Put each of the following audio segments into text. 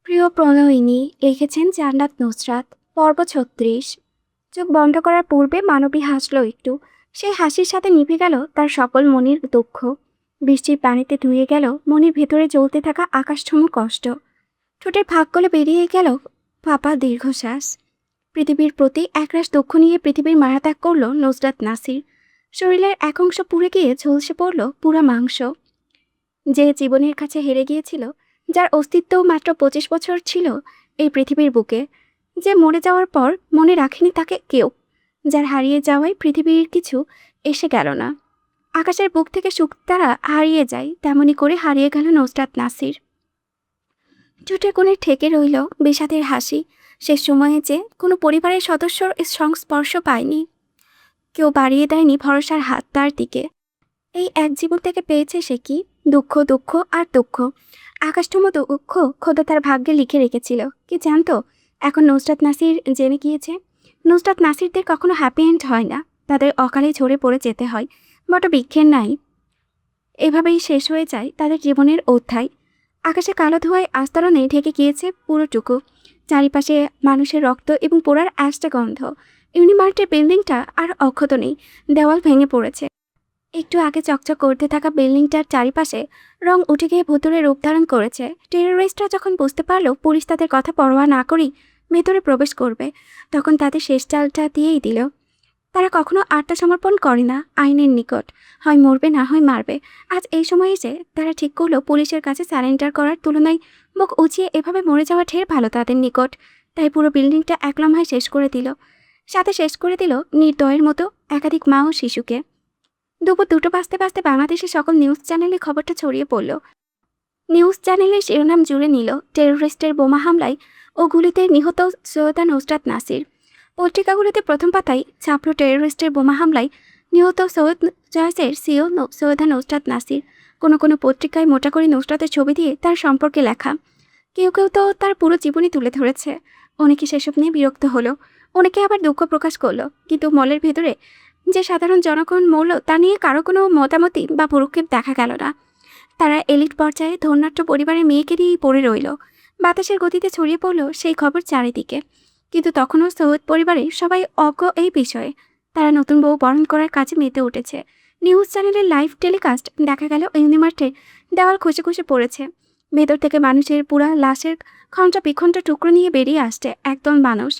প্রিয় প্রণয়িনী লিখেছেন জান্নাত নুসরাত। পর্ব ৩৬। চোখ বন্ধ করার পূর্বে মানবী হাসল একটু। সেই হাসির সাথে নিভে গেল তার সকল মনির দুঃখ। বৃষ্টির পানিতে ধুয়ে গেল মনির ভেতরে জ্বলতে থাকা আকাশছুমো কষ্ট। ঠোঁটের ফাঁক গলে বেরিয়ে গেল পাপা দীর্ঘশ্বাস। পৃথিবীর প্রতি একরাশ দুঃখ নিয়ে পৃথিবীর মারাত্যাগ করল নুসরাত নাসির। শরীরের এক অংশ পুড়ে গিয়ে ঝলসে পড়ল পুরা মাংস। যে জীবনের কাছে হেরে গিয়েছিল, যার অস্তিত্বও মাত্র ২৫ বছর ছিল এই পৃথিবীর বুকে, যে মরে যাওয়ার পর মনে রাখেনি তাকে কেউ, যার হারিয়ে যাওয়ায় পৃথিবীর কিছু এসে গেল না। আকাশের বুক থেকে শুকতারা হারিয়ে যায়, তেমনি করে হারিয়ে গেল নুসরাত নাসির। ঠোঁটের কোণে ঠেকে রইল বিষাদের হাসি। শেষ সময়ে যে কোনো পরিবারের সদস্যর সংস্পর্শ পায়নি, কেউ বাড়িয়ে দেয়নি ভরসার হাত তার দিকে। এই এক জীবন থেকে পেয়েছে সে কি দুঃখ, দুঃখ আর দুঃখ। আকাশঠুমো দুঃখ খোদা তার ভাগ্যে লিখে রেখেছিল। কি জানতো এখন নুসরাত নাসির জেনে গিয়েছে, নুসরাত নাসিরদের কখনো হ্যাপি এন্ড হয় না, তাদের অকালে ঝরে পড়ে যেতে হয় বট বৃক্ষের নাই। এভাবেই শেষ হয়ে যায় তাদের জীবনের অধ্যায়। আকাশে কালো ধোঁয়ায় আস্তরণে ঢেকে গিয়েছে পুরোটুকু। চারিপাশে মানুষের রক্ত এবং পোড়ার অ্যাশটা গন্ধ। ইউনিমার্টের বিল্ডিংটা আর অক্ষত নেই, দেওয়াল ভেঙে পড়েছে। একটু আগে চকচক করতে থাকা বিল্ডিংটার চারিপাশে রং উঠে গিয়ে ভুতুড়ে রূপ ধারণ করেছে। টেররিস্টরা যখন বুঝতে পারল পুলিশ তাদের কথা পরোয়া না করেই ভেতরে প্রবেশ করবে, তখন তাদের শেষ চালটা দিয়েই দিল। তারা কখনো আত্মসমর্পণ করে না আইনের নিকট, হয় মরবে না হয় মারবে। আজ এই সময় এসে তারা ঠিক করলো পুলিশের কাছে স্যারেন্ডার করার তুলনায় মুখ উঁচিয়ে এভাবে মরে যাওয়া ঢের ভালো তাদের নিকট। তাই পুরো বিল্ডিংটা এক লম্হায় শেষ করে দিল, সাথে শেষ করে দিল নির্দয়ের মতো একাধিক মা ও শিশুকে। দুপুর 2টো বাজতে বাজতে বাংলাদেশের সকল নিউজ চ্যানেলে খবরটা ছড়িয়ে পড়ল। নিউজ চ্যানেলের শিরোনাম জুড়ে নিল টেররিস্টের বোমা হামলায় ও গুলিতে নিহত সৈয়দা নুসরাত নাসির। পত্রিকাগুলোতে প্রথম পাতায় ছাপল টেররিস্টের বোমা হামলায় নিহত সৈয়দ জয়েসের সিও সৈয়দা নুসরাত নাসির। কোনো কোনো পত্রিকায় মোটা করে নুসরাতের ছবি দিয়ে তার সম্পর্কে লেখা। কেউ কেউ তো তার পুরো জীবনই তুলে ধরেছে। অনেকে সেসব নিয়ে বিরক্ত হলো, অনেকে আবার দুঃখ প্রকাশ করলো। কিন্তু মলের ভেতরে যে সাধারণ জনগণ মরল তা নিয়ে কারো কোনো মতামতই বা ভ্রুক্ষেপ দেখা গেল না। তারা এলিট পর্যায়ে ধন্যাঢ্য পরিবারের মেয়েকে দিয়েই পড়ে রইল। বাতাসের গতিতে ছড়িয়ে পড়ল সেই খবর চারিদিকে। কিন্তু তখনও সৈয়দ পরিবারের সবাই অজ্ঞ এই বিষয়ে। তারা নতুন বউ বরণ করার কাজে মেতে উঠেছে। নিউজ চ্যানেলের লাইভ টেলিকাস্ট দেখা গেল ইউনিমার্টে দেওয়াল খসে খসে পড়েছে। ভেতর থেকে মানুষের পুরা লাশের ঘণ্টা বিঘণ্টা টুকরো নিয়ে বেরিয়ে আসছে একদল মানুষ।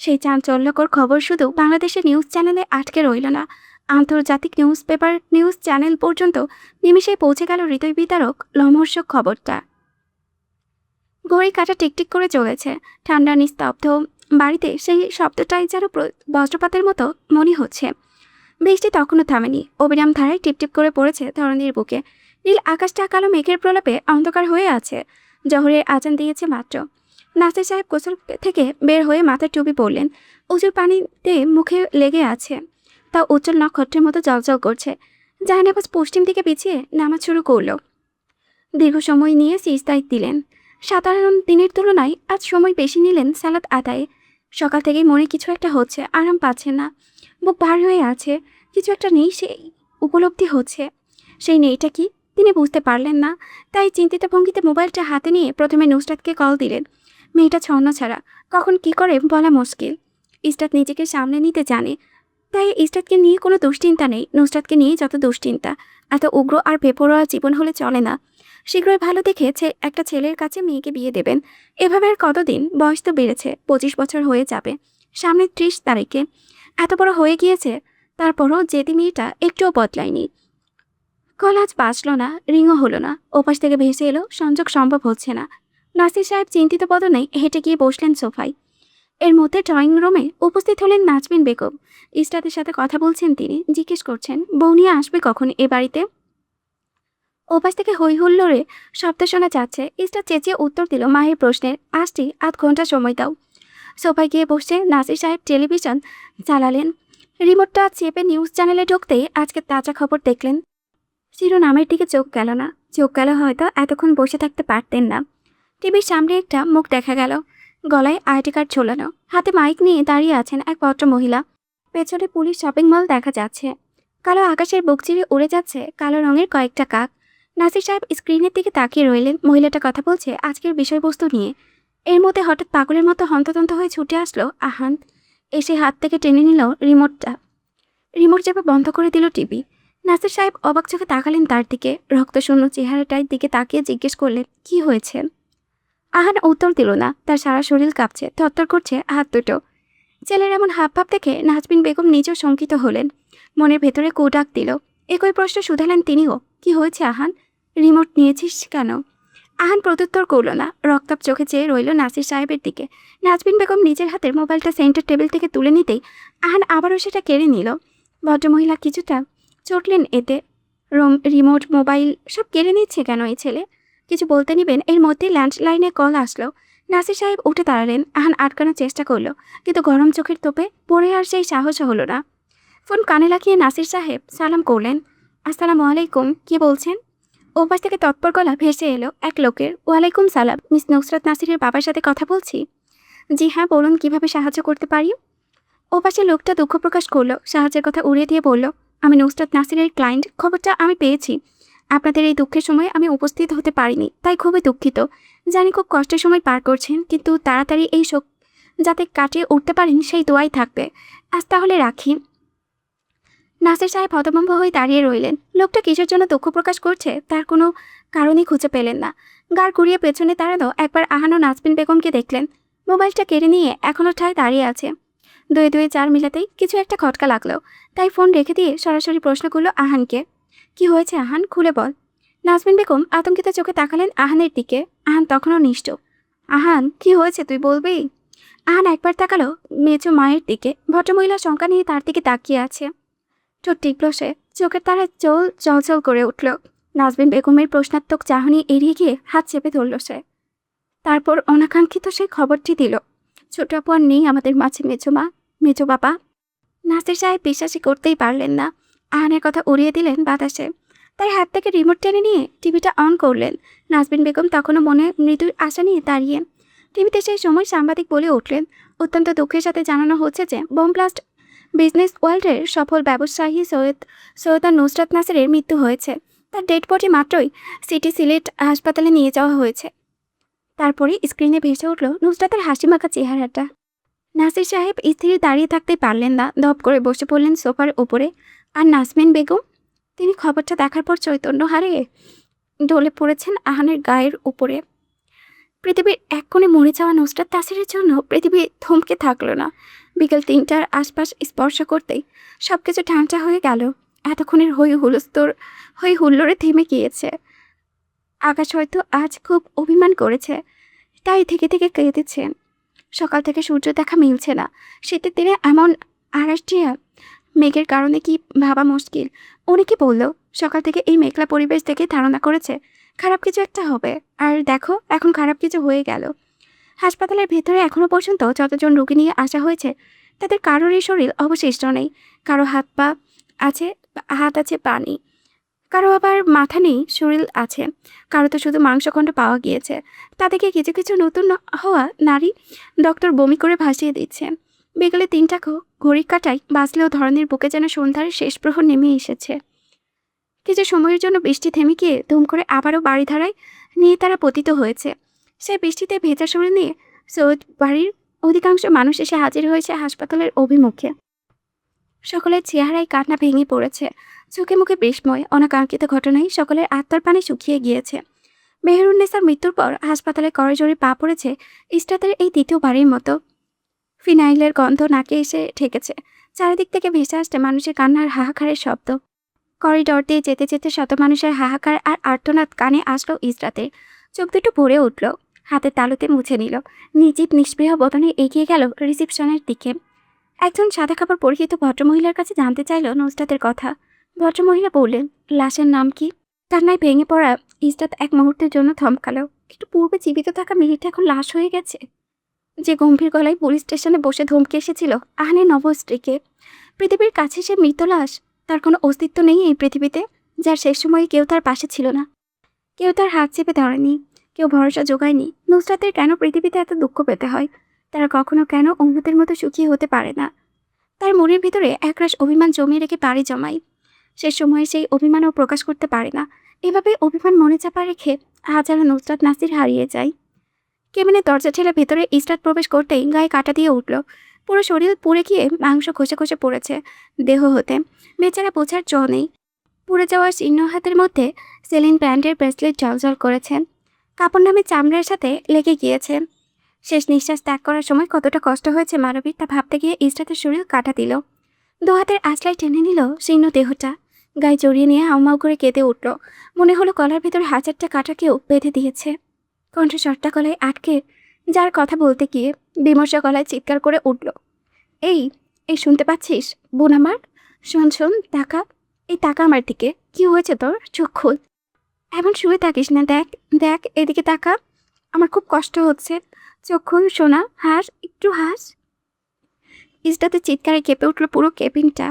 সেই চাঞ্চল্যকর খবর শুধু বাংলাদেশের নিউজ চ্যানেলে আটকে রইল না, আন্তর্জাতিক নিউজ পেপার নিউজ চ্যানেল পর্যন্ত নিমিষেই পৌঁছে গেল হৃদয় বিতারক লোমহর্ষক খবরটা। ঘড়ি কাঁটা টিকটিক করে চলেছে। ঠান্ডা নিস্তব্ধ বাড়িতে সেই শব্দটাই যেন বজ্রপাতের মতো মনে হচ্ছে। বৃষ্টি তখনও থামেনি, অবিরাম ধারায় টিপটিপ করে পড়েছে ধরণীর বুকে। নীল আকাশটা কালো মেঘের প্রলাপে অন্ধকার হয়ে আছে। জহরের আজান দিয়েছে মাত্র। নাসির সাহেব গোসল থেকে বের হয়ে মাথার টুপি পরলেন। উঁচুর পানিতে মুখে লেগে আছে, তা উজ্জ্বল নক্ষত্রের মতো জলজল করছে। জাহানাবাজ পশ্চিম দিকে পিছিয়ে নামাজ শুরু করলো। দীর্ঘ সময় নিয়ে সিজদায় দিলেন। সাধারণ দিনের তুলনায় আজ সময় বেশি নিলেন সালাত আদায়ে। সকাল থেকেই মনে কিছু একটা হচ্ছে, আরাম পাচ্ছেন না। বুক ভার হয়ে আছে, কিছু একটা নেই সেই উপলব্ধি হচ্ছে। সেই নেইটা কি তিনি বুঝতে পারলেন না। তাই চিন্তিত ভঙ্গিতে মোবাইলটা হাতে নিয়ে প্রথমে নুসরাতকে কল দিলেন। মেয়েটা ছন্ন ছাড়া, কখন কি করে বলা মুশকিল। ইসরাত নিজেকে সামলে নিতে জানে, তাই ইসরাতকে নিয়ে কোনো দুশ্চিন্তা নেই। নুসরাতকে নিয়ে যত দুশ্চিন্তা। এত উগ্র আর বেপরোয়া জীবন হলে চলে না। শীঘ্রই ভালো দেখে একটা ছেলের কাছে মেয়েকে বিয়ে দেবেন। এভাবে আর কতদিন? বয়স তো বেড়েছে, 25 বছর হয়ে যাবে সামনের 30 তারিখে। এত বড় হয়ে গিয়েছে, তারপরও যেদি মেয়েটা একটুও বদলায়নি। কল আজ বাঁচল না, রিংও হলো না। ওপাশ থেকে ভেসে এলো সংযোগ সম্ভব হচ্ছে না। নাসির সাহেব চিন্তিত বদনে হেঁটে গিয়ে বসলেন সোফায়। এর মধ্যে ড্রয়িং রুমে উপস্থিত হলেন নাজমিন বেগম। ইসরাতের সাথে কথা বলছেন তিনি। জিজ্ঞেস করছেন বউ নিয়ে আসবে কখন এ বাড়িতে। ওপাশ থেকে হই হুল্লোড়ে শব্দ শোনা যাচ্ছে। ইসরাত চেঁচিয়ে উত্তর দিল মায়ের প্রশ্নের, আসছি, আধ ঘন্টা সময় দাও। সোফায় গিয়ে বসে নাসির সাহেব টেলিভিশন চালালেন। রিমোটটা চেপে নিউজ চ্যানেলে ঢুকতেই আজকে তাজা খবর দেখলেন। শিরোনামের দিকে চোখ গেল না। চোখ গেল হয়তো এতক্ষণ বসে থাকতে পারতেন না। টিভির সামনে একটা মুখ দেখা গেল, গলায় আইডি কার্ড ঝোলানো, হাতে মাইক নিয়ে দাঁড়িয়ে আছেন এক ভদ্র মহিলা। পেছনে পুলিশ শপিং মল দেখা যাচ্ছে। কালো আকাশের বুক চিরে উড়ে যাচ্ছে কালো রঙের কয়েকটা কাক। নাসির সাহেব স্ক্রিনের দিকে তাকিয়ে রইলেন। মহিলাটা কথা বলছে আজকের বিষয়বস্তু নিয়ে। এর মধ্যে হঠাৎ পাগলের মতো হন্তদন্ত হয়ে ছুটে আসলো আহান। এসে হাত থেকে টেনে নিল রিমোটটা। রিমোট চেপে বন্ধ করে দিল টিভি। নাসির সাহেব অবাক চোখে তাকালেন তার দিকে। রক্তশূন্য চেহারাটার দিকে তাকিয়ে জিজ্ঞেস করলেন, কি হয়েছে? আহান উত্তর দিল না। তার সারা শরীর কাঁপছে, থরথর করছে হাত দুটো। ছেলের এমন হাবভাব দেখে নাজবিন বেগম নিজেও শঙ্কিত হলেন। মনের ভেতরে ডাক দিল। একই প্রশ্ন শুধালেন তিনিও, কি হয়েছে আহান? রিমোট নিয়েছিস কেন? আহান প্রত্যুত্তর করল না। রক্তাপ চোখে চেয়ে রইল নাসির সাহেবের দিকে। নাজবিন বেগম নিজের হাতের মোবাইলটা সেন্টার টেবিল থেকে তুলে নিতেই আহান আবারও সেটা কেড়ে নিল। ভদ্রমহিলা কিছুটা চটলেন এতে। রিমোট, মোবাইল সব কেড়ে নিচ্ছে কেন এই ছেলে? কিছু বলতে নিবেন, এর মধ্যে ল্যান্ডলাইনে কল আসলো। নাসির সাহেব উঠে দাঁড়ালেন। আহান আটকানোর চেষ্টা করল, কিন্তু গরম চোখের তোপে পড়ে আর সেই সাহস হলো না। ফোন কানে লাগিয়ে নাসির সাহেব সালাম করলেন। আসসালামু আলাইকুম, কি বলছেন? ওপাশ থেকে তৎপর গলা ভেসে এলো এক লোকের। ওয়ালাইকুম সালাম, মিস নুসরাত নাসিরের বাবার সাথে কথা বলছি? জি হ্যাঁ, বলুন, কিভাবে সাহায্য করতে পারি? ওপাশে লোকটা দুঃখ প্রকাশ করলো, সাহায্যের কথা উড়িয়ে দিয়ে বলল, আমি নুসরাত নাসিরের ক্লায়েন্ট। খবরটা আমি পেয়েছি। আপনাদের এই দুঃখের সময় আমি উপস্থিত হতে পারিনি, তাই খুবই দুঃখিত। জানি খুব কষ্টের সময় পার করছেন, কিন্তু তাড়াতাড়ি এই শোক যাতে কাটিয়ে উঠতে পারেন সেই দোয়াই থাকবে। আজ তাহলে রাখি। নাসির সাহেব হতভম্ব হয়ে দাঁড়িয়ে রইলেন। লোকটা কিসের জন্য দুঃখ প্রকাশ করছে তার কোনো কারণই খুঁজে পেলেন না। গাড় ঘুরিয়ে পেছনে দাঁড়ানো একবার আহান ও নাজবিন বেগমকে দেখলেন। মোবাইলটা কেড়ে নিয়ে এখনও ঠায় দাঁড়িয়ে আছে। দুয়ে দুয়ে চার মিলাতেই কিছু একটা খটকা লাগলো। তাই ফোন রেখে দিয়ে সরাসরি প্রশ্ন করলো আহানকে, কি হয়েছে আহান, খুলে বল। নাজবিন বেগম আতঙ্কিত চোখে তাকালেন আহানের দিকে। আহান তখনও নিশ্চুপ। আহান, কি হয়েছে তুই বলবি? আহান একবার তাকালো মেজো মায়ের দিকে। ভদ্রমহিলা শঙ্কা নিয়ে তার দিকে তাকিয়ে আছে। ঠোঁট টিপল সে। চোখের তারা চলচল করে উঠল। নাজবিন বেগমের প্রশ্নাত্মক চাহনি এড়িয়ে গিয়ে হাত চেপে ধরল সে। তারপর অনাকাঙ্ক্ষিত সেই খবরটি দিল, ছোট আপু আর নেই আমাদের মাঝে। মেজো বাবা। নাসির সাহেব বিশ্বাসই করতেই পারলেন না। আহানের কথা উড়িয়ে দিলেন বাতাসে। তার হাত থেকে রিমোট টেনে নিয়ে টিভিটা অন করলেন। নাজবিন বেগম তখনও মনে মৃদু আশা নিয়ে দাঁড়িয়ে। টিভিতে সেই সময় সাংবাদিক বলে উঠলেন, অত্যন্ত দুঃখের সাথে জানানো হচ্ছে যে বোম ব্লাস্ট বিজনেস ওয়ার্ল্ডের সফল ব্যবসায়ী সৈয়দা নুসরাত নাসিরের মৃত্যু হয়েছে। তার ডেড বডি মাত্রই সিটি সিলেট হাসপাতালে নিয়ে যাওয়া হয়েছে। তারপরে স্ক্রিনে ভেসে উঠল নুসরাতের হাসিমাখা চেহারাটা। নাসির সাহেব স্থির দাঁড়িয়ে থাকতে পারলেন না। ধপ করে বসে পড়লেন সোফার ওপরে। আর নাজমিন বেগম, তিনি খবরটা দেখার পর চৈতন্য হারিয়ে ঢলে পড়েছেন আহানের গায়ের উপরে। পৃথিবীর এক কোণে মরে যাওয়া নুসরাত নাসিরের জন্য পৃথিবী থমকে থাকলো না। বিকেল ৩টার আশপাশ স্পর্শ করতেই সবকিছু ঠান্ডা হয়ে গেল। এতক্ষণের হই হুল্লোড়ে থেমে গিয়েছে। আকাশ হয়তো আজ খুব অভিমান করেছে, তাই থেকে থেকে কেঁদেছে। সকাল থেকে সূর্য দেখা মিলছে না। শীতের দিনে এমন আরাষ্টিয়া মেঘের কারণে কি ভাবা মুশকিল। অনেকে বলল সকাল থেকে এই মেঘলা পরিবেশ দেখে ধারণা করেছে খারাপ কিছু একটা হবে। আর দেখো, এখন খারাপ কিছু হয়ে গেল। হাসপাতালের ভেতরে এখনও পর্যন্ত যতজন রোগী নিয়ে আসা হয়েছে তাদের কারোরই শরীর অবশিষ্ট নেই। কারো হাত আছে পা নেই, কারো আবার মাথা নেই, শরীর আছে। কারো তো শুধু মাংসখণ্ড পাওয়া গিয়েছে। তাদেরকে কিছু কিছু নতুন হওয়া নারী ডক্টর বমি করে ভাসিয়ে দিচ্ছেন। বিকেলে ৩টা ঘড়ির কাটায় বাঁচলেও ধরনের বুকে যেন সন্ধ্যার শেষ প্রহর নেমে এসেছে। কিছু সময়ের জন্য বৃষ্টি থেমে গিয়ে ধুম করে আবারও বাড়িধারায় নিয়ে তারা পতিত হয়েছে। সেই বৃষ্টিতে ভেজা শরীর নিয়ে সৈয়দ বাড়ির অধিকাংশ মানুষ এসে হাজির হয়েছে হাসপাতালের অভিমুখে। সকলের চেহারায় কান্না ভেঙে পড়েছে। চোখে মুখে বিস্ময়। অনাকাঙ্ক্ষিত ঘটনায় সকলের আত্মার পানি শুকিয়ে গিয়েছে। মেহেরুন্নেসার মৃত্যুর পর হাসপাতালে করজোড়ে পা পড়েছে ইসরাতের এই দ্বিতীয়বারের মতো। ফিনাইলের গন্ধ নাকে এসে ঠেকেছে। চারিদিক থেকে ভেসে আসছে মানুষের কান্নার হাহাকারের শব্দ। করিডর দিয়ে যেতে যেতে শত মানুষের হাহাকার আর আর্তনাদ কানে আসলো ইসরাতের। চোখ দুটো ভরে উঠল। হাতের তালুতে মুছে নিল। নির্জীব নিষ্পৃহ বদনে এগিয়ে গেল রিসিপশনের দিকে। একজন সাদা কাপড় পরিহিত ভদ্রমহিলার কাছে জানতে চাইল নুসরাতের কথা। ভদ্রমহিলা বললেন, লাশের নাম কি? কান্নায় ভেঙে পড়া ইসরাত এক মুহূর্তের জন্য থমকালো। একটু পূর্বে জীবিত থাকা মেয়েটা এখন লাশ হয়ে গেছে। যে গম্ভীর গলায় পুলিশ স্টেশনে বসে ধমকে এসেছিল আহানের নব স্ত্রীকে। পৃথিবীর কাছে সে মৃত লাশ। তার কোনো অস্তিত্ব নেই এই পৃথিবীতে। যার শেষ সময়ে কেউ তার পাশে ছিল না, কেউ তার হাত চেপে ধরেনি, কেউ ভরসা জোগায়নি। নুসরাতের কেন পৃথিবীতে এত দুঃখ পেতে হয়? তারা কখনো কেন অমৃতের মতো সুখী হতে পারে না? তার মনের ভিতরে একরাশ অভিমান জমিয়ে রেখে পাড়ি জমায়। শেষ সময়ে সেই অভিমানও প্রকাশ করতে পারে না। এভাবে অভিমান মনে চাপা রেখে হাজারো নুসরাত নাসির হারিয়ে যায়। কেবিনের দরজা ঠেলে ভেতরে ইসরাত প্রবেশ করতেই গায়ে কাটা দিয়ে উঠল। পুরো শরীর পুড়ে গিয়ে মাংস খসে খসে পড়েছে দেহ হতে। বেচারা বোঝার জো নেই। পুড়ে যাওয়া শীর্ণ হাতের মধ্যে সেলিন ব্র্যান্ডের ব্রেসলেট জ্বলজ্বল করেছে। কাপড় নামে চামড়ার সাথে লেগে গিয়েছে। শেষ নিঃশ্বাস ত্যাগ করার সময় কতটা কষ্ট হয়েছে মানবীর তা ভাবতে গিয়ে ইসরাতের শরীর কাটা দিল। দু হাতের আঁচলায় টেনে নিল শীর্ণ দেহটা। গায়ে জড়িয়ে নিয়ে হাউমাউ করে কেঁদে উঠল। মনে হলো গলার ভেতর হাজারটা কাঁটাকেও বেঁধে দিয়েছে। কণ্ঠস্বরটা গলায় আটকে যার কথা বলতে গিয়ে বিমর্ষ গলায় চিৎকার করে উঠল, এই এই শুনতে পাচ্ছিস বোন আমার? শোন শোন, তাকা, এই তাকা আমার দিকে। কি হয়েছে তোর? চোখ খোল। এমন শুয়ে থাকিস না, দেখ দেখ এদিকে তাকা। আমার খুব কষ্ট হচ্ছে। চোখ খোল সোনা, হাস, একটু হাস। ইসরাতের চিৎকারে কেঁপে উঠল পুরো কেবিনটা।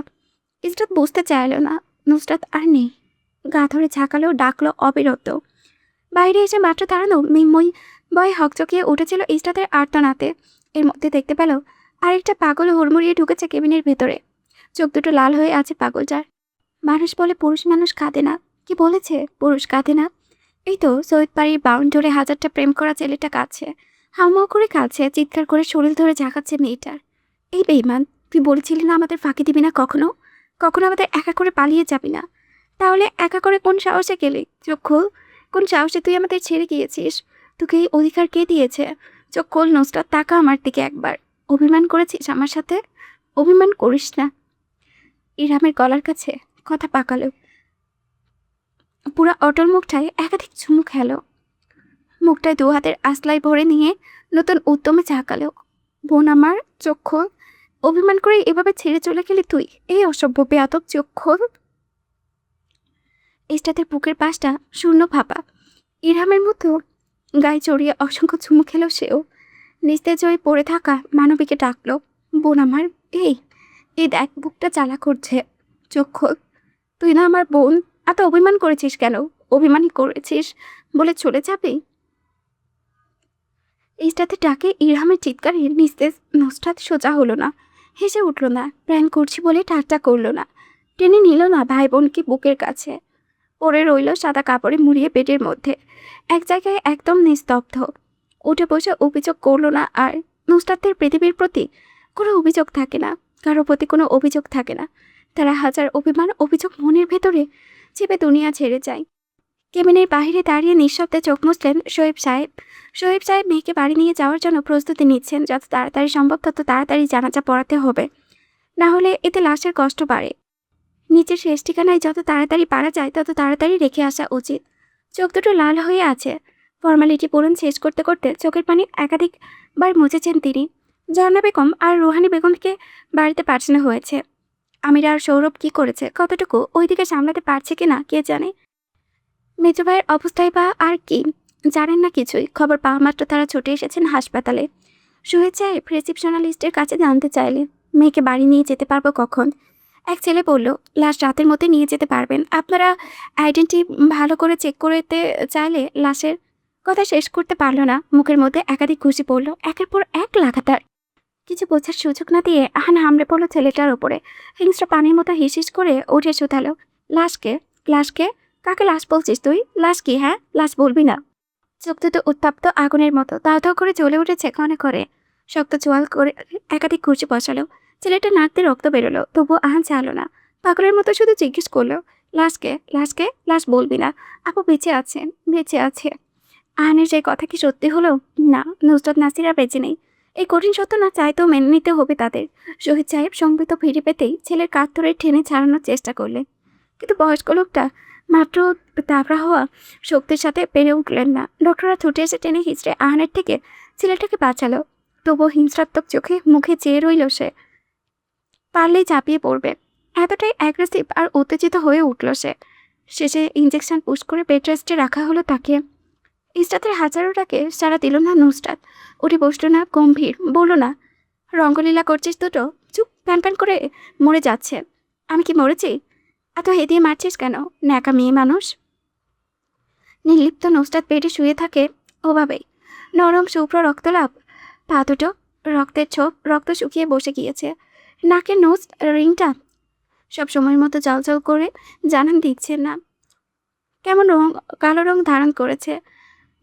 ইসরাত বুঝতে চাইল না নুসরাত আর নেই। গা ধরে ঝাঁকালেও ডাকলো অবিরত। বাইরে এসে মাত্র দাঁড়ানো মিম্ময় বয়ে হকচকিয়ে উঠেছিল ইসরাতের আর্তনাতে। এর মধ্যে দেখতে পেল আরেকটা পাগল হুড়মুড়িয়ে ঢুকেছে কেবিনের ভেতরে। চোখ দুটো লাল হয়ে আছে পাগলটার। মানুষ বলে পুরুষ মানুষ কাঁদে না। কি বলেছে পুরুষ কাঁদে না? এই তো সৈয়দ বাড়ির বাউন্ডারে হাজারটা প্রেম করা ছেলেটা কাঁদছে, হাউমাউ করে কাঁদছে, চিৎকার করে শরীর ধরে ঝাঁকাচ্ছে মেয়েটার। এই বেঈমান, তুই বলেছিলি না আমাদের ফাঁকি দিবি না কখনো, কখনো আমাদের একা করে পালিয়ে যাবি না। তাহলে একা করে কোন সাহসে গেলি? চোখ খোল, কোন সাহসে তুই আমাদের ছেড়ে গিয়েছিস? তোকে এই অধিকার কে দিয়েছে? চোখ খোল নুসরাত, তাকা আমার দিকে একবার। অভিমান করেছিস আমার সাথে? অভিমান করিস না। ইরহামের গলার কাছে কথা পাকালো। পুরা অটল মুখটায় একাধিক চুমু খেলো। মুখটায় দু হাতের আঁচলাই ভরে নিয়ে নতুন উদ্যমে ঝাঁকালো। বোন আমার, চোখ খোল। অভিমান করে এভাবে ছেড়ে চলে গেলি তুই? এই অসভ্য বেয়াদব, চোখ খোল। ইসরাতের বুকের পাশটা শূন্য ফাঁপা। ইরহামের মতো গায়ে চড়িয়ে অসংখ্য চুমু খেলো সেও। নিস্তেজ হয়ে পড়ে থাকা মানবীকে ডাকলো, বোন আমার, এই এই দেখ বুকটা জ্বালা করছে। চোখ খোল। তুই না আমার বোন, এত অভিমান করেছিস কেন? অভিমানই করেছিস বলে চলে যাবি? ইসরাতের ডাকে ইরহামের চিৎকারে নিস্তেজ নুসরাত সোজা হলো না, হেসে উঠল না, প্র্যাঙ্ক করছি বলে ঠাট্টা করলো না, টেনে নিল না ভাই বোনকে বুকের কাছে। পড়ে রইল সাদা কাপড়ে মুড়িয়ে পেটের মধ্যে, এক জায়গায় একদম নিস্তব্ধ। উঠে বসে অভিযোগ করলো না আর। নুসরাতের পৃথিবীর প্রতি কোনো অভিযোগ থাকে না, কারো প্রতি কোনো অভিযোগ থাকে না। তারা হাজার অভিমান অভিযোগ মনের ভেতরে চেপে দুনিয়া ছেড়ে যায়। কেবিনের বাহিরে দাঁড়িয়ে নিঃশব্দে চোখ মুছলেন শোয়েব সাহেব। শোয়েব সাহেব মেয়েকে বাড়ি নিয়ে যাওয়ার জন্য প্রস্তুতি নিচ্ছেন। যত তাড়াতাড়ি সম্ভব তত তাড়াতাড়ি জানাজা পড়াতে হবে, না হলে এতে লাশের কষ্ট বাড়ে। নিচের শেষ ঠিকানায় যত তাড়াতাড়ি পারা যায় তত তাড়াতাড়ি রেখে আসা উচিত। চোখ দুটো লাল হয়ে আছে। ফর্মালিটি পূরণ শেষ করতে করতে চোখের পানি একাধিকবার মুছেছেন তিনি। ঝর্ণা বেগম আর রুহানি বেগমকে বাড়িতে পাঠানো হয়েছে। আমির আর সৌরভ কি করেছে, কতটুকু ওইদিকে সামলাতে পারছে কিনা কে জানে। মেজো ভাইয়ের অবস্থায় বা আর কি জানেন না কিছুই। খবর পাওয়া মাত্র তারা ছুটে এসেছেন হাসপাতালে। শহীদ সাহেব রিসিপশনালিস্টের কাছে জানতে চাইলেন মেয়েকে বাড়ি নিয়ে যেতে পারবো কখন। এক ছেলে বলল, লাশ রাতের মধ্যে নিয়ে যেতে পারবেন। আপনারা আইডেন্টি ভালো করে চেক করতে চাইলে লাশের কথা শেষ করতে পারলো না। মুখের মধ্যে একাধিক ঘুষি পড়ল, একের পর এক লাগাতার। কিছু বোঝার সুযোগ না দিয়ে আহান হামড়ে পড়লো ছেলেটার ওপরে। হিংস্র পানির মতো হিসিস করে উঠে শুধালো, লাশকে? লাশকে? কাকে লাশ বলছিস তুই? লাশ কি? হ্যাঁ, লাশ বলবি না? চোখ দুটো উত্তপ্ত আগুনের মতো দাও দাও করে জ্বলে উঠেছে ক্ষণে করে। শক্ত চোয়াল করে একাধিক ঘুষি বসালো। ছেলেটা নাক দিয়ে রক্ত বেরোলো, তবুও আহান চালো না। পাগলের মতো শুধু জিজ্ঞেস করলো, লাশকে? লাশকে? লাশ বলবি না? আপু বেঁচে আছেন, বেঁচে আছে। আহানের সেই কথা কি সত্যি হলো? না, নুসরাত নাসিরা বেঁচে নেই। এই কঠিন সত্য না চাইতেও মেনে নিতে হবে তাদের। শহীদ সাহেব সংবিত ফিরে পেতেই ছেলের কাঁধ ধরে টেনে ছাড়ানোর চেষ্টা করলেন, কিন্তু বয়স্ক লোকটা মাত্র তাবড়া হওয়া শক্তির সাথে পেরে উঠলেন না। ডক্টররা ছুটে এসে টেনে হিঁচড়ে আহানের থেকে ছেলেটাকে বাঁচালো। তবুও হিংস্রাত্মক চোখে মুখে চেয়ে রইল সে। পারলেই চাপিয়ে পড়বে, এতটাই অ্যাগ্রেসিভ আর উত্তেজিত হয়ে উঠল সে। শেষে ইঞ্জেকশন পুশ করে বেড রেস্টে রাখা হলো তাকে। ইসরাতের হাজারোটাকে সারা দিল না নুসরাত। উঠে বসলো না, গম্ভীর বলল না, রঙ্গলীলা করছিস দুটো, চুপ, প্যান প্যান করে মরে যাচ্ছে। আমি কি মরেছি? এত হেদিয়ে মারছিস কেন, ন্যাকা মেয়ে মানুষ। নির্লিপ্ত নুসরাত পেটে শুয়ে থাকে ওভাবেই। নরম শুভ্র রক্তলাভ পা দুটো, রক্তের ছোপ, রক্ত শুকিয়ে বসে গিয়েছে। নাকের নোজ রিংটা সব সময়ের মতো জলজল করে জানান দিচ্ছে না, কেমন রং, কালো রং ধারণ করেছে।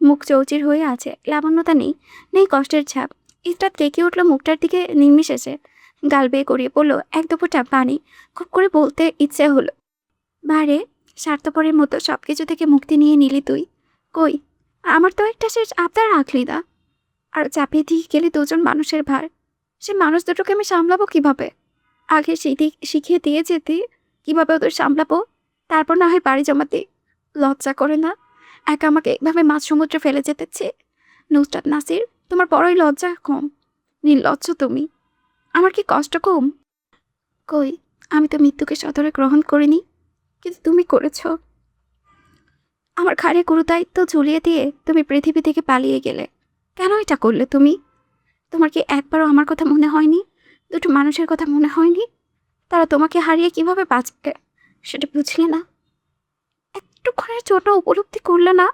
মুখ চৌচির হয়ে আছে, লাবণ্যতা নেই, নেই কষ্টের ছাপ। ইসরাত কেঁকে উঠল মুখটার দিকে নির্মিশেষে, গাল বেয়ে গড়িয়ে পড়ল এক দুপুরটা পানি। খুব করে বলতে ইচ্ছে হলো, বারে স্বার্থপরের মতো সবকিছু থেকে মুক্তি নিয়ে নিলি তুই। কই, আমার তো একটা শেষ আবদার রাখলি না। আর চাপিয়ে দিয়ে গেলে দুজন মানুষের ভার, সে মানুষ দুটোকে আমি সামলাবো কিভাবে? আগে শিখিয়ে দিয়ে যেতে কিভাবে ওদের সামলাবো, তারপর না হয় বাড়ি জমাতে। লজ্জা করে না একা আমাকে এইভাবে মাঝ সমুদ্রে ফেলে যেতেছে? নুসরাত নাসির, তোমার বড়ই লজ্জা কম। নির্লজ্জ তুমি। আমার কি কষ্ট কম? কই, আমি তো মৃত্যুকে সদরে গ্রহণ করিনি, কিন্তু তুমি করেছ। আমার ঘাড়ে গুরুদায়িত্ব ঝুলিয়ে দিয়ে তুমি পৃথিবী থেকে পালিয়ে গেলে। কেন এটা করলে তুমি? তোমার কি একবারও আমার কথা মনে হয়নি? দুটো মানুষের কথা মনে হয়নি? তারা তোমাকে হারিয়ে কিভাবে বাঁচবে সেটা বুঝলে না? একটুখানের জন্য উপলব্ধি করলে না?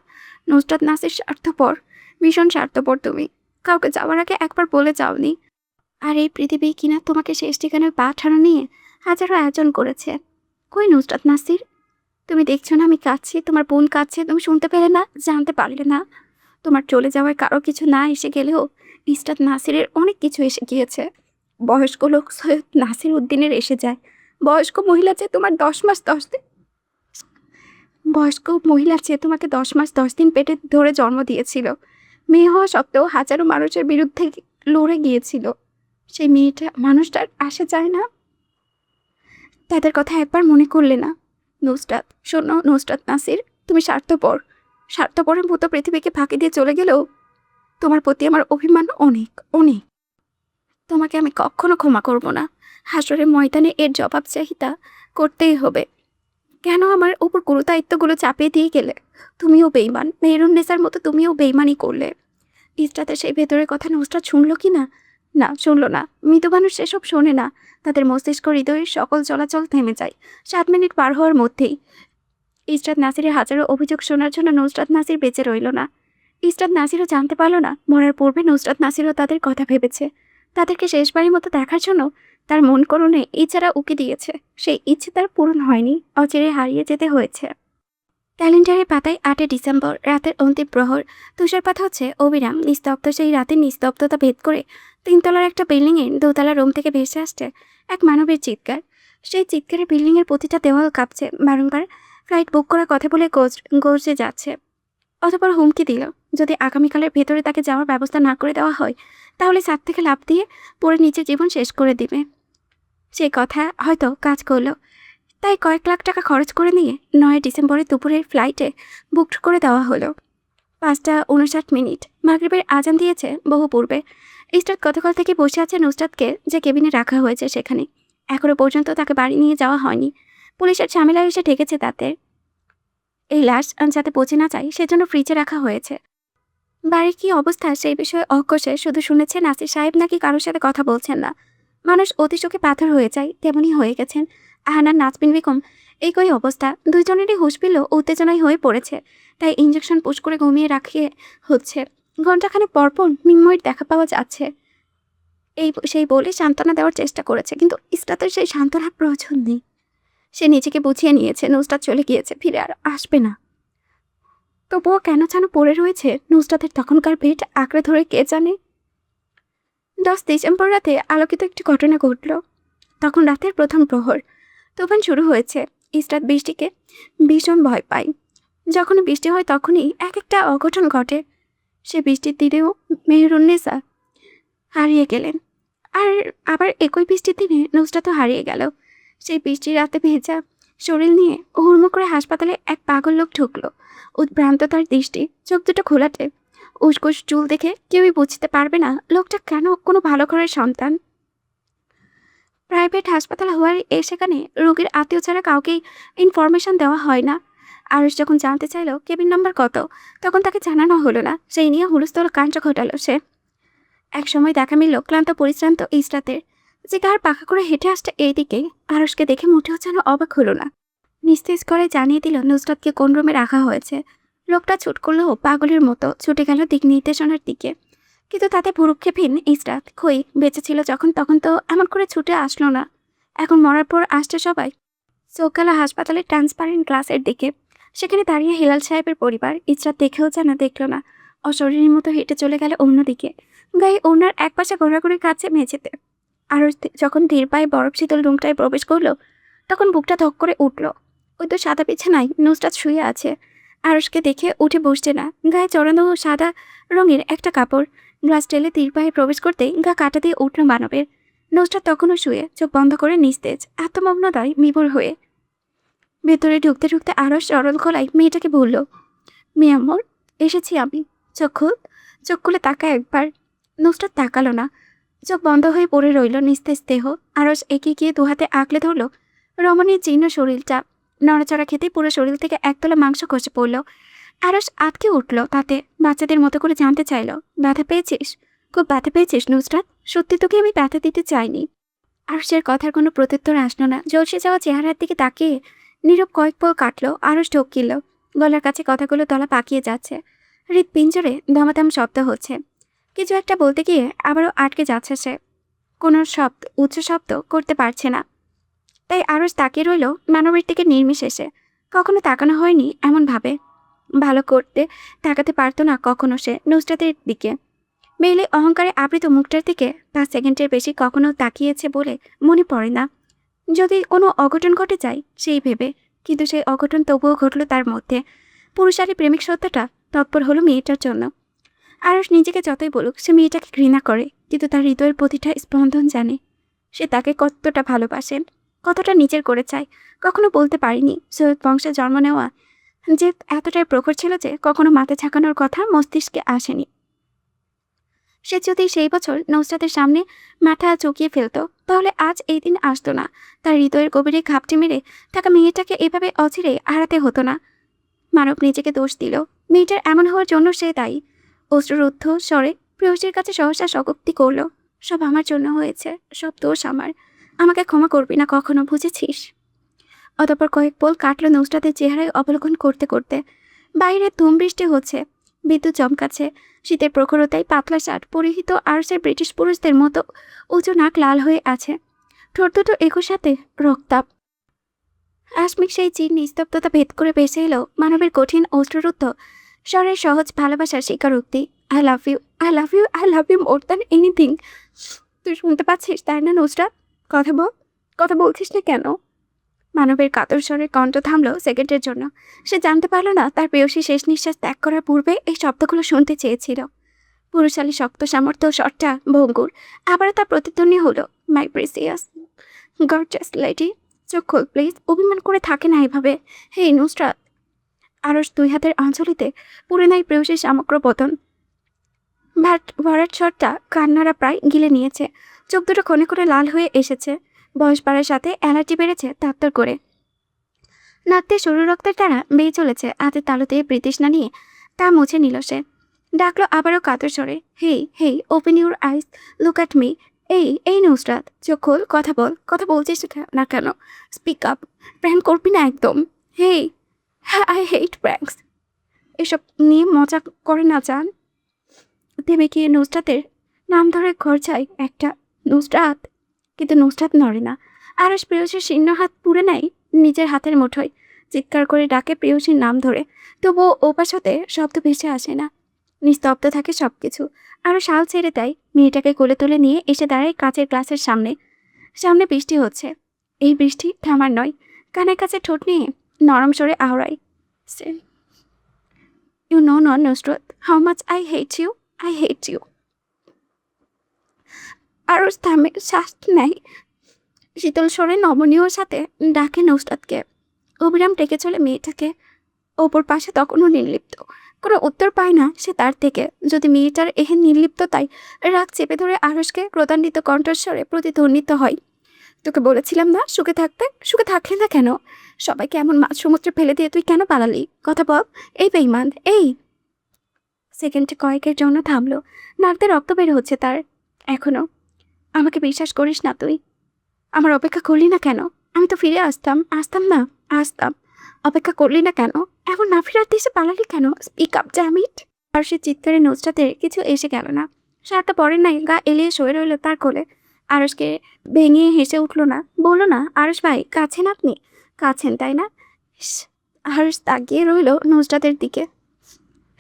নুসরাত নাসির স্বার্থপর, ভীষণ স্বার্থপর তুমি। কাউকে যাওয়ার আগে একবার বলে যাওনি। আর এই পৃথিবী কিনা তোমাকে শেষ ঠিকানায় পাঠানো নিয়ে হাজারো আয়োজন করেছে। কই নুসরাত নাসির, তুমি দেখছো না আমি কাঁদছি, তোমার বোন কাঁদছে, তুমি শুনতে পেলে না, জানতে পারলে না? তোমার চলে যাওয়ায় কারো কিছু না এসে গেলেও নুসরাত নাসিরের অনেক কিছু এসে গিয়েছে। বয়স্ক লোক সৈয়দ নাসির উদ্দিনের এসে যায়। বয়স্ক মহিলা চেয়ে তোমার 10 মাস 10 দিন, বয়স্ক মহিলার চেয়ে তোমাকে 10 মাস 10 দিন পেটে ধরে জন্ম দিয়েছিল। মেয়ে হওয়া সত্ত্বেও হাজারো মানুষের বিরুদ্ধে লড়ে গিয়েছিল। সেই মেয়েটা মানুষটার আসে যায় না? তাদের কথা একবার মনে করলে না? নুসরাত, শোনো নুসরাত নাসির, তুমি স্বার্থপর, স্বার্থপরের মতো পৃথিবীকে ফাঁকি দিয়ে চলে গেলেও তোমার প্রতি আমার অভিমান অনেক অনেক। তোমাকে আমি কখনো ক্ষমা করব না। হাসরের ময়দানে এর জবাবচাহিতা করতেই হবে। কেন আমার ওপর গুরুদায়িত্বগুলো চাপিয়ে দিয়ে গেলে? তুমিও বেইমান, মেহরুন্নেসার মতো তুমিও বেইমানি করলে। ইসরাতের সেই ভেতরের কথা নুসরাত শুনলো কি না? না, শুনলো না। মৃত মানুষ সেসব শোনে না। তাদের মস্তিষ্ক হৃদয়ের সকল চলাচল থেমে যায় 7 মিনিট পার হওয়ার মধ্যেই। ইসরাত নাসিরের হাজারো অভিযোগ শোনার জন্য নুসরাত নাসির বেঁচে রইল না। ইসরাত নাসিরও জানতে পারল না মরার পূর্বে নুসরাত নাসিরও তাদের কথা ভেবেছে। তাদেরকে শেষবারের মতো দেখার জন্য তার মন করণে ইচ্ছারা উকি দিয়েছে। সেই ইচ্ছে তার পূরণ হয়নি, অচিরে হারিয়ে যেতে হয়েছে। ক্যালেন্ডারের পাতায় 8 ডিসেম্বর, রাতের অন্তিম প্রহর। তুষারপাত হচ্ছে অবিরাম। নিস্তব্ধ সেই রাতের নিস্তব্ধতা ভেদ করে 3 তলার একটা বিল্ডিংয়ের 2তলা রুম থেকে ভেসে আসছে এক মানবের চিৎকার। সেই চিৎকারে বিল্ডিংয়ের প্রতিটা দেওয়াল কাঁপছে। বারংবার ফ্লাইট বুক করার কথা বলে গর্জে যাচ্ছে। অতঃপর হুমকি দিল, যদি আগামীকালের ভেতরে তাকে যাওয়ার ব্যবস্থা না করে দেওয়া হয় তাহলে ছাদ থেকে লাফ দিয়ে পরে নিজের জীবন শেষ করে দিবে। সে কথা হয়তো কাজ করলো, তাই কয়েক লাখ টাকা খরচ করে নিয়ে 9 ডিসেম্বরের দুপুরের ফ্লাইটে বুক করে দেওয়া হলো। 5:59 মাগরিবের আজান দিয়েছে বহু পূর্বে। ইসরাত গতকাল থেকে বসে আছে নুসরাতকে যে কেবিনে রাখা হয়েছে সেখানে। এখনো পর্যন্ত তাকে বাড়ি নিয়ে যাওয়া হয়নি। পুলিশের ঝামেলা এসে ঠেকেছে তাতে। এই লাশ যাতে পচে না যায় সেজন্য ফ্রিজে রাখা হয়েছে। বাড়ির কী অবস্থা সেই বিষয়ে অকোষে শুধু শুনেছে নাসির সাহেব নাকি কারোর সাথে কথা বলছেন না। মানুষ অতি শোকে পাথর হয়ে যায়, তেমনই হয়ে গেছেন আহানার নাজবিন বেগম। একই অবস্থা, দুইজনেরই হুঁশ পেল উত্তেজনায় হয়ে পড়েছে। তাই ইঞ্জেকশন পুশ করে ঘুমিয়ে রাখিয়ে হচ্ছে। ঘণ্টাখানেক পরপর মিন্ময়ের দেখা পাওয়া যাচ্ছে। সেই বলে সান্ত্বনা দেওয়ার চেষ্টা করেছে, কিন্তু ইসরাতের সেই সান্ত্বনার প্রয়োজন নেই। সে নিজেকে বুঝিয়ে নিয়েছে নুসরাত চলে গিয়েছে, ফিরে আর আসবে না। তবুও কেন যেন পড়ে রয়েছে নুসরাতের তখনকার পেট আঁকড়ে ধরে কে জানে। 10 ডিসেম্বর রাতে আলোকিত একটি ঘটনা ঘটল। তখন রাতের প্রথম প্রহর। তুফান শুরু হয়েছে। ইসরাত বৃষ্টিকে ভীষণ ভয় পায়। যখনই বৃষ্টি হয় তখনই এক একটা অঘটন ঘটে। সে বৃষ্টির দিনেও মেহরুন্নেসা হারিয়ে গেলেন। আর আবার একই বৃষ্টির দিনে নুসরাতও হারিয়ে গেল। সেই বৃষ্টির রাতে ভেজা শরীর নিয়ে হুড়মুড় করে হাসপাতালে এক পাগল লোক ঢুকলো। উদ্ভ্রান্ত তার দৃষ্টি, চোখ দুটো খোলাটে। উসকুস চুল দেখে কেউই বুঝতে পারবে না লোকটা কেন কোনো ভালো ঘরের সন্তান। প্রাইভেট হাসপাতাল হওয়ার সেখানে রোগীর আত্মীয় ছাড়া কাউকেই ইনফরমেশন দেওয়া হয় না। আরশ যখন জানতে চাইল কেবিন নাম্বার কত, তখন তাকে জানানো হলো না। সেই নিয়ে হুলস্থুল কাণ্ড ঘটালো সে। এক সময় দেখা মিলল ক্লান্ত পরিশ্রান্ত ইসরাতের, যে গার পাখা করে হেঁটে আসছে এইদিকে। আরশকে দেখে মুঠেও যেন অবাক হলো না। নিস্তেজ করে জানিয়ে দিল নুসরাতকে কোন রুমে রাখা হয়েছে। লোকটা ছুট করলেও পাগলের মতো ছুটে গেল দিক নির্দেশনার দিকে। কিন্তু তাতে ভুরুক্ষেপহীন ইসরাত। খই বেঁচে ছিল যখন, তখন তো এমন করে ছুটে আসলো না। এখন মরার পর আসছে সবাই। চোখ গেল হাসপাতালের ট্রান্সপারেন্ট গ্লাসের দিকে। সেখানে দাঁড়িয়ে হেলাল সাহেবের পরিবার। ইসরাত দেখেও যেন দেখল না, অশরীরীর মতো হেঁটে চলে গেল অন্যদিকে। গায়ে ওনার এক পাশে ঘোরাঘুরি কাছে মেঝেতে। আর যখন ধীর পায়ে বরফ শীতল রুমটায় প্রবেশ করলো, তখন বুকটা ধক করে উঠল। ওই তো সাদা বিছানায় নুসরাত শুয়ে আছে। আরশকে দেখে উঠে বসছে না। গায়ে চড়ানো সাদা রঙের একটা কাপড়। গ্লাস টেলে ধীর পায়ে প্রবেশ করতেই গা কাটা দিয়ে উঠল মানবের। নুসরাত তখনও শুয়ে, চোখ বন্ধ করে নিস্তেজ, আত্মমগ্নতায় বিভোর হয়ে। ভেতরে ঢুকতে ঢুকতে আরশ সরল গলায় মেয়েটাকে বলল, মেয়ে আম্মুর, এসেছি আমি। চোখ খুলে তাকায় একবার। নুসরাত তাকালো না, চোখ বন্ধ হয়ে পড়ে রইল নিস্তেজ দেহ। আরশ এগিয়ে গিয়ে দুহাতে আঁকলে ধরল রমণীর জীর্ণ শরীরটা। নড়াচড়া খেতে পুরো শরীর থেকে একতলা মাংস খসে পড়ল। আরশ আটকে উঠল তাতে, বাচ্চাদের মতো করে জানতে চাইল, ব্যথা পেয়েছিস? খুব ব্যথা পেয়েছিস নুসরাত? সত্যি তোকে আমি ব্যথা দিতে চাইনি। আরশের কথার কোনো প্রত্যুত্তর আসলো না। ঝলসে যাওয়া চেহারার দিকে তাকিয়ে নীরব কয়েক পল কাটল। আরশ ঢোক গিলল। গলার কাছে কথাগুলো তলা পাকিয়ে যাচ্ছে। হৃৎপিঞ্জরে দমাদম শব্দ হচ্ছে। কিছু একটা বলতে গিয়ে আবারও আটকে যাচ্ছে সে। কোনো উচ্চ শব্দ করতে পারছে না। তাই আরশ তাকিয়ে রইল মানবের দিকে নির্বিশেষে। কখনো তাকানো হয়নি এমন ভাবে। ভালো করতে তাকাতে পারতো না কখনো সে নুসরাতের দিকে। মেইলে অহংকারে আবৃত মুখটার দিকে 5 সেকেন্ডের বেশি কখনো তাকিয়েছে বলে মনে পড়ে না। যদি কোনো অঘটন ঘটে যায় সেই ভেবে, কিন্তু সেই অঘটন তবুও ঘটল তার মধ্যে। পুরুষালী প্রেমিক সত্যটা তৎপর হলো মেয়েটার জন্য। আরশ নিজেকে যতই বলুক সে মেয়েটাকে ঘৃণা করে, কিন্তু তার হৃদয়ের প্রতিটা স্পন্দন জানে সে তাকে কতটা ভালোবাসেন, কতটা নিজের করে চায়। কখনো বলতে পারিনি সৈয়দ বংশে জন্ম নেওয়া যে এতটাই প্রখর ছিল যে কখনো মাথা ঝাঁকানোর কথা মস্তিষ্কে আসেনি। সে যদি সেই বছর নুসরাতের সামনে মাথা চুকিয়ে ফেলত, তাহলে আজ এই দিন আসতো না। তার হৃদয়ের গভীরে ঘাপটি মেরে থাকা মেয়েটাকে এভাবে অচিরে হারাতে হতো না। মানব নিজেকে দোষ দিল। মেয়েটার এমন হওয়ার জন্য সে দায়ী। অশ্রুরুদ্ধ স্বরে প্রেয়সীর কাছে সহসা স্বগোক্তি করল, সব আমার জন্য হয়েছে, সব দোষ আমার। আমাকে ক্ষমা করবি না কখনো, বুঝেছিস? অতঃপর কয়েক পল কাটল নুসরাতের চেহারায় অবলোকন করতে করতে। বাইরে ধুম বৃষ্টি হচ্ছে, বিদ্যুৎ চমকাচ্ছে। শীতের প্রখরতায় পাতলা শার্ট পরিহিত আরশের ব্রিটিশ পুরুষদের মতো উঁচু নাক লাল হয়ে আছে, ঠোঁট দুটো একই সাথে রক্তাপ। আসমিক সেই চির নিস্তব্ধতা ভেদ করে ভেসে এলো মানবের কঠিন অশ্রুরুদ্ধ স্বরের সহজ ভালোবাসার স্বীকারোক্তি। I love you, I love you, I love you more than anything. তুই শুনতে পাচ্ছিস তাই না নুসরাত? কথা বল, কথা বলছিস না কেন? মানবের কাতর স্বরে কণ্ঠ থামল সেকেন্ডের জন্য। সে জানতে পারল না তার প্রেয়সী শেষ নিঃশ্বাস ত্যাগ করার পূর্বে এই শব্দগুলো শুনতে চেয়েছিল। পুরুষালী শক্ত সামর্থ্য স্বরটা ভঙ্গুর। আবারও তার প্রতিধ্বনি হলো, মাই প্রেসিয়াস গর্জাস লেডি, চোখ খোল প্লিজ। অভিমান করে থাকে না এভাবে। হে নুসরাত। আরশ দুই হাতের আঞ্চলিতে পুরে নাই প্রেয়সীর সমগ্র বদন। ভরাট স্বরটা কান্নারা প্রায় গিলে নিয়েছে। চোখ দুটো ক্ষণে করে লাল হয়ে এসেছে। বয়স বাড়ার সাথে অ্যালার্জি বেড়েছে তাত্তর করে। নাকতে সরু রক্তের দ্বারা বেয়ে চলেছে। হাতের তালুতে বৃতৃষ্ণা নিয়ে তা মুছে নিল সে। ডাকলো আবারও কাতর স্বরে, hey hey, open your eyes, look at me. এই নুসরাত, চোখ খোল, কথা বল। কথা বলছিস না কেন? Speak up. প্র্যাঙ্ক করবি না একদম। হেই, হ্যাঁ, আই হেট প্র্যাঙ্কস। এসব নিয়ে মজা করে না জান। থেমে গিয়ে নুসরাতের নাম ধরে ঘর চাই একটা, নুসরাত। কিন্তু নুসরাত নড়ে না। আরশ প্রেয়সীর শীর্ণ হাত পুড়ে নেয় নিজের হাতের মুঠোয়। চিৎকার করে ডাকে প্রেয়সীর নাম ধরে, তবুও ওপাশ হতে শব্দ ভেসে আসে না। নিস্তব্ধ থাকে সব কিছু। আরও শাল ছেড়ে দেয়, মেয়েটাকে কোলে তুলে নিয়ে এসে দাঁড়ায় কাচের গ্লাসের সামনে। সামনে বৃষ্টি হচ্ছে। এই বৃষ্টি থামার নয়। কানের কাছে ঠোঁট নিয়ে নরম সরে আওড়ায়, you know not Nusrat, how much I hate you, I hate you. আরও থামে, শ্বাস নেয়। শীতল স্বরে নমনীয় সাথে ডাকে নুসরাতকে। অবিরাম ডেকে চলে মেয়েটাকে। ওপর পাশে তখনও নির্লিপ্ত। কোনো উত্তর পায় না সে তার থেকে। যদি মেয়েটার এহেন নির্লিপ্ততায় রাগ চেপে ধরে আরশকে ক্রোধান্বিত কণ্ঠস্বরে প্রতিধ্বনিত হয়, তোকে বলেছিলাম না সুখে থাকতে? সুখে থাকলি না কেন? সবাইকে এমন মাছ সমুদ্রে ফেলে দিয়ে তুই কেন পালালি? কথা বল। এই বেঈমান, এই। সেকেন্ড কয়েকের জন্য থামলো। নাকতে রক্ত বের হচ্ছে তার এখনো। আমাকে বিশ্বাস করিস না তুই? আমার অপেক্ষা করলি না কেন? আমি তো ফিরে আসতাম না, আসতাম। অপেক্ষা করলি না কেন? এখন না ফেরার দেশে পালালি কেন? Speak up damn it. আর সে চিৎকারে নুসরাতের কিছু এসে গেল না। শার্টটা পরের নাই, গা এলিয়ে শুয়ে রইল তার কোলে। আরশকে ভেঙে হেসে উঠল না, বলল না, আরশ ভাই কাছেন আপনি? কাছেন তাই না? আরস তাকিয়ে রইল নুসরাতের দিকে।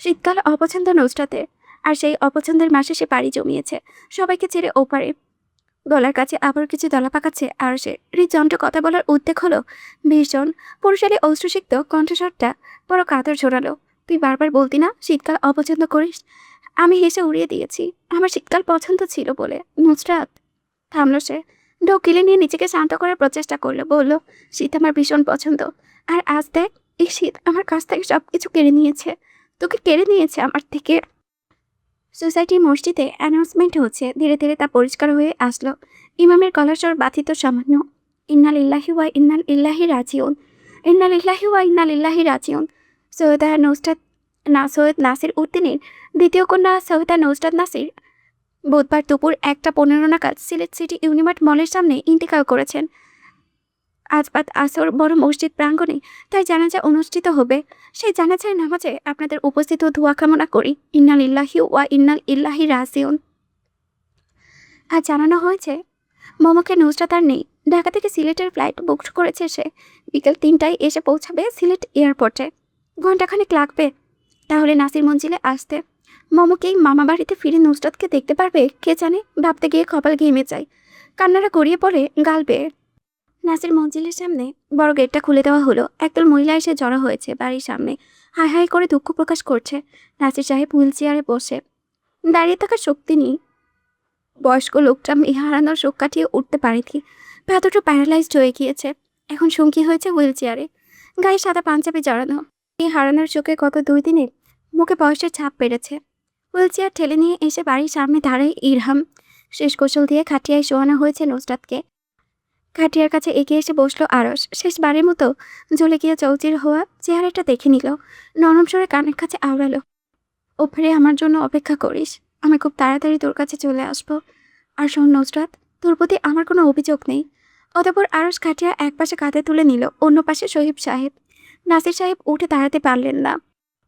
শীতকাল অপছন্দ নুসরাতের, আর সেই অপছন্দের মাসে সে পাড়ি জমিয়েছে সবাইকে ছেড়ে ওপারে। গলার কাছে আবার কিছু দলা পাকাচ্ছে আর সে হৃদযন্ত্র কথা বলার উদ্বেগ হলো। ভীষণ পুরুষালী অশ্রুসিক্ত কণ্ঠস্বরটা বড় কাতর ঝোরালো। তুই বারবার বলতি না শীতকাল অপছন্দ করিস? আমি হেসে উড়িয়ে দিয়েছি, আমার শীতকাল পছন্দ ছিল বলে। নুসরাত থামলো সে, ঢোক গিলে নিয়ে নিজেকে শান্ত করার প্রচেষ্টা করলো। বলল, শীত আমার ভীষণ পছন্দ, আর আজ দেখ এই শীত আমার কাছ থেকে সব কিছু কেড়ে নিয়েছে। তোকে কেড়ে নিয়েছে আমার থেকে। সোসাইটির মসজিদে অ্যানাউন্সমেন্ট হচ্ছে, ধীরে ধীরে তা পরিষ্কার হয়ে আসলো। ইমামের গলার স্বর বাধিত সামান্য। ইন্নালিল্লাহি ওয়া ইন্নাল ইল্লাহি রাজিউন, ইন্নালিল্লাহি ওয়া ইন্নাল ইল্লাহি রাজিউন। সৈয়দা নুসরাত সৈয়দ নাসির উদ্দিনের দ্বিতীয় কন্যা সৈয়দা নুসরাত নাসির বুধবার দুপুর 1:15 নাগাদ সিলেট সিটি ইউনিমার্ট মলের সামনে ইন্তেকাল করেছেন। আজ বাদ আসর বড় মসজিদ প্রাঙ্গণে তাই জানাজা অনুষ্ঠিত হবে। সেই জানাজার নামাজে আপনাদের উপস্থিত ও দোয়া কামনা করি। ইন্নালিল্লাহি ওয়া ইন্নাল ইল্লাহি রাজিউন। আর জানানো হয়েছে মোমোকে নুসরাত আর নেই। ঢাকা থেকে সিলেটের ফ্লাইট বুক করেছে সে। বিকেল 3টায় এসে পৌঁছাবে সিলেট এয়ারপোর্টে। ঘণ্টাখানেক লাগবে তাহলে নাসির মঞ্জিলে আসতে। মোমোকেই মামা বাড়িতে ফিরে নুসরাতকে দেখতে পারবে কে জানে। ভাবতে গিয়ে কপাল ঘেমে যায়, কান্নারা গড়িয়ে পড়ে গাল বেয়ে। নাসির মঞ্জিলের সামনে বড় গেটটা খুলে দেওয়া হলো। একদল মহিলা এসে জড়ো হয়েছে বাড়ির সামনে, হাই হাই করে দুঃখ প্রকাশ করছে। নাসির সাহেব হুইল চেয়ারে বসে, দাঁড়িয়ে থাকার শক্তি নেই। বয়স্ক লোকটা মেয়ে হারানোর শোক কাটিয়ে উঠতে পারেনি, পা দুটো প্যারালাইজড হয়ে গিয়েছে। এখন সঙ্গী হয়েছে হুইল চেয়ারে, গায়ে সাদা পাঞ্জাবি জড়ানো। মেয়ে হারানোর চোখে গত 2 দিনে মুখে বয়সের ছাপ পেরেছে। হুইল চেয়ার ঠেলে নিয়ে এসে বাড়ির সামনে দাঁড়ায় ইরহাম। শেষ কৌশল দিয়ে খাটিয়ায় শোয়ানো হয়েছে নুসরাতকে। খাটিয়ার কাছে এগিয়ে এসে বসলো আরস। শেষবারের মতো জ্বলে গিয়ে চৌচির হওয়া চেহারাটা দেখে নিল। নরম সরে কানের কাছে আওড়ালো, ওপরে আমার জন্য অপেক্ষা করিস, আমি খুব তাড়াতাড়ি তোর কাছে চলে আসবো। আর শোন নুসরাত, তোর প্রতি আমার কোনো অভিযোগ নেই। অতঃপর আরস খাটিয়া এক পাশে কাঁধে তুলে নিল, অন্য পাশে শহীদ সাহেব। নাসির সাহেব উঠে দাঁড়াতে পারলেন না,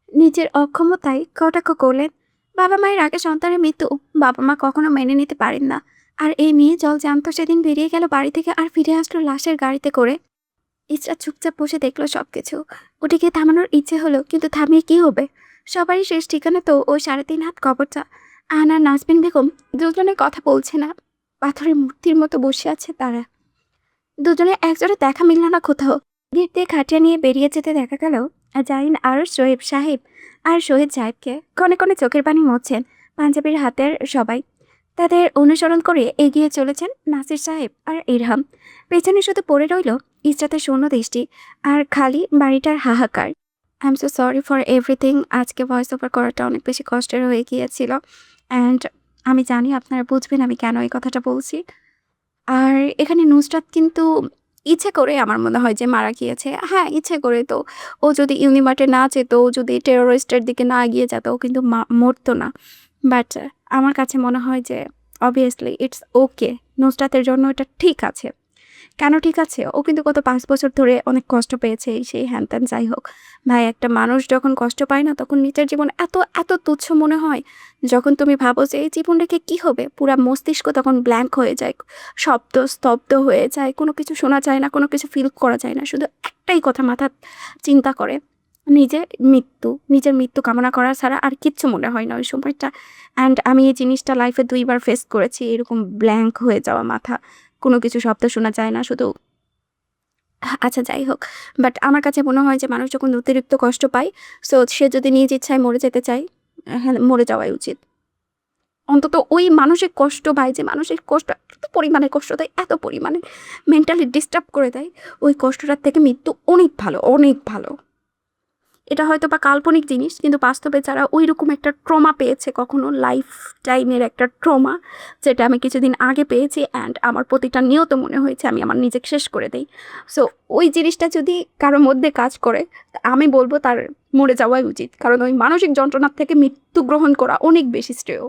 নিজের অক্ষমতায় কটাক্ষ করলেন। বাবা মায়ের আগে সন্তানের মৃত্যু বাবা মা কখনো মেনে নিতে পারেন না। আর এই মেয়ে জল জ্যান্ত সেদিন বেরিয়ে গেল বাড়ি থেকে, আর ফিরে আসলো লাশের গাড়িতে করে। ইসরাত চুপচাপ বসে দেখলো সবকিছু। ওটিকে থামানোর ইচ্ছে হলো, কিন্তু থামিয়ে কি হবে? সবারই শেষ ঠিকানা তো ওই 3.5 হাত কবরটা। আহনার নাজবিন বেগম দুজনে কথা বলছে না, পাথরের মূর্তির মতো বসে আছে তারা। দুজনে একজনে দেখা মিলল না কোথাও। গেট দিয়ে খাটিয়া নিয়ে বেরিয়ে যেতে দেখা গেল জাহিন আর শোয়েব সাহেব আর শহীদ সাহেবকে। কনে কনে চোখের পানি মুছছেন পাঞ্জাবির হাতের সবাই। তাদের অনুসরণ করে এগিয়ে চলেছেন নাসির সাহেব আর ইরহাম। পেছনে শুধু পড়ে রইল ইসরাতের শূন্য দৃষ্টি আর খালি বাড়িটার হাহাকার। I am so sorry for everything. আজকে ভয়েস ওভার করাটা অনেক বেশি কষ্টের হয়ে গিয়েছিল, অ্যান্ড আমি জানি আপনারা বুঝবেন আমি কেন এই কথাটা বলছি। আর এখানে নুসরাত কিন্তু ইচ্ছে করে আমার মনে হয় যে মারা গিয়েছে। হ্যাঁ, ইচ্ছে করে। তো ও যদি ইউনিমার্টে না যেত, ও যদি টেরোরিস্টের দিকে না এগিয়ে যেত, ও কিন্তু মরতো না। বাট আমার কাছে মনে হয় যে অবভিয়াসলি ইটস ওকে, নুসরাতের জন্য এটা ঠিক আছে। কেন ঠিক আছে? ও কিন্তু গত 5 বছর ধরে অনেক কষ্ট পেয়েছে, এই সেই হ্যান ত্যান। যাই হোক ভাই, একটা মানুষ যখন কষ্ট পায় না তখন নিজের জীবন এত এত তুচ্ছ মনে হয়। যখন তুমি ভাবো যে এই জীবন রেখে কী হবে, পুরা মস্তিষ্ক তখন ব্ল্যাঙ্ক হয়ে যায়, শব্দ স্তব্ধ হয়ে যায়, কোনো কিছু শোনা যায় না, কোনো কিছু ফিল করা যায় না। শুধু একটাই কথা মাথা চিন্তা করে, নিজের মৃত্যু কামনা করা ছাড়া আর কিচ্ছু মনে হয় না ওই সময়টা। অ্যান্ড আমি এই জিনিসটা লাইফে 2বার ফেস করেছি, এরকম ব্ল্যাঙ্ক হয়ে যাওয়া মাথা, কোনো কিছু শব্দ শোনা যায় না, শুধু। আচ্ছা যাই হোক, বাট আমার কাছে মনে হয় যে মানুষ যখন অতিরিক্ত কষ্ট পায়, সো সে যদি নিজ ইচ্ছায় মরে যেতে চায়, হ্যাঁ, মরে যাওয়াই উচিত। অন্তত ওই মানসিক কষ্ট পায়, যে মানসিক কষ্ট এত পরিমাণে কষ্ট দেয়, এত পরিমাণে মেন্টালি ডিস্টার্ব করে দেয়, ওই কষ্টটার থেকে মৃত্যু অনেক ভালো, অনেক ভালো। এটা হয়তো বা কাল্পনিক জিনিস, কিন্তু বাস্তবে যারা ওই রকম একটা ট্রমা পেয়েছে, কখনো লাইফ টাইমের একটা ট্রমা, যেটা আমি কিছুদিন আগে পেয়েছি, অ্যান্ড আমার প্রতিটা নিয়ত মনে হয়েছে আমি আমার নিজেকে শেষ করে দিই। সো ওই জিনিসটা যদি কারোর মধ্যে কাজ করে, আমি বলবো তার মরে যাওয়াই উচিত, কারণ ওই মানসিক যন্ত্রণার থেকে মৃত্যু গ্রহণ করা অনেক বেশি শ্রেয়।